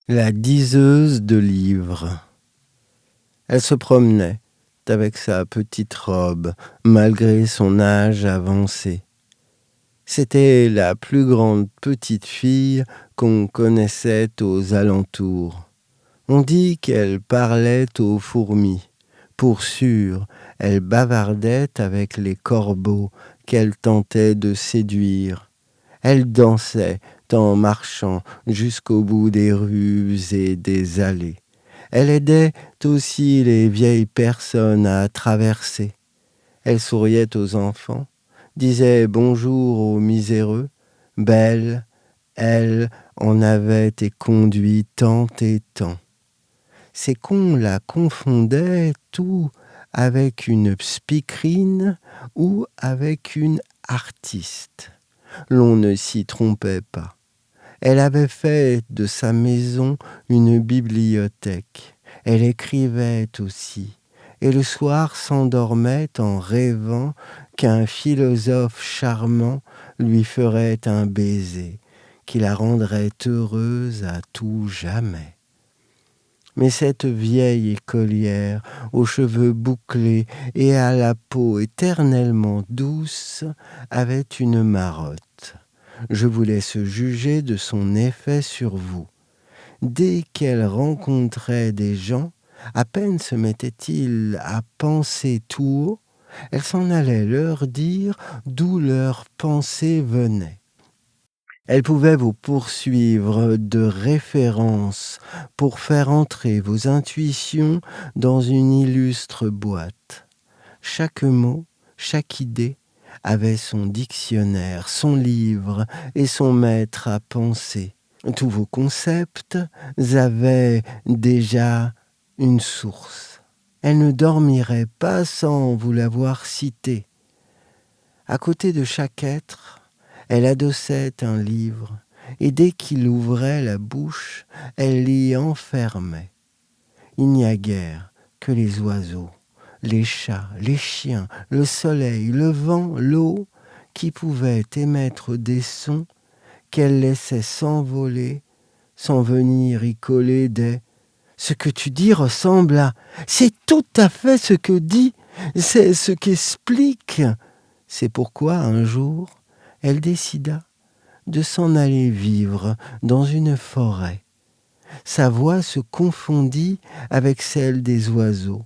La diseuse de livres. Elle se promenait avec sa petite robe, malgré son âge avancé. C'était la plus grande petite fille qu'on connaissait aux alentours. On dit qu'elle parlait aux fourmis. Pour sûr, elle bavardait avec les corbeaux qu'elle tentait de séduire. Elle dansait en marchant jusqu'au bout des rues et des allées. Elle aidait aussi les vieilles personnes à traverser. Elle souriait aux enfants, disait bonjour aux miséreux. Belle, elle en avait été conduit tant et tant. C'est qu'on la confondait tout avec une speakerine ou avec une artiste. L'on ne s'y trompait pas. Elle avait fait de sa maison une bibliothèque. Elle écrivait aussi. Et le soir s'endormait en rêvant qu'un philosophe charmant lui ferait un baiser, qui la rendrait heureuse à tout jamais. Mais cette vieille écolière, aux cheveux bouclés et à la peau éternellement douce, avait une marotte. Je vous laisse juger de son effet sur vous. Dès qu'elle rencontrait des gens, à peine se mettait-il à penser tout haut, elle s'en allait leur dire d'où leurs pensées venaient. Elle pouvait vous poursuivre de références pour faire entrer vos intuitions dans une illustre boîte. Chaque mot, chaque idée avait son dictionnaire, son livre et son maître à penser. Tous vos concepts avaient déjà une source. Elle ne dormirait pas sans vous l'avoir cité. À côté de chaque être, elle adossait un livre, et dès qu'il ouvrait la bouche, elle l'y enfermait. Il n'y a guère que les oiseaux, les chats, les chiens, le soleil, le vent, l'eau, qui pouvaient émettre des sons qu'elle laissait s'envoler sans venir y coller des « ce que tu dis ressemble à… c'est tout à fait ce que dit, c'est ce qu'explique !» C'est pourquoi un jour, elle décida de s'en aller vivre dans une forêt. Sa voix se confondit avec celle des oiseaux.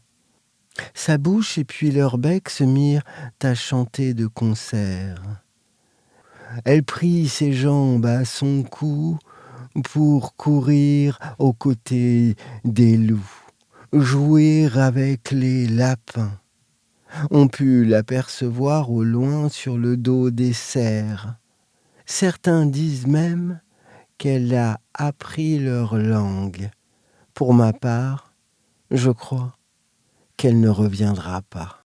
Sa bouche et puis leur bec se mirent à chanter de concert. Elle prit ses jambes à son cou pour courir aux côtés des loups, jouer avec les lapins. On put l'apercevoir au loin sur le dos des cerfs. Certains disent même qu'elle a appris leur langue. Pour ma part, je crois qu'elle ne reviendra pas.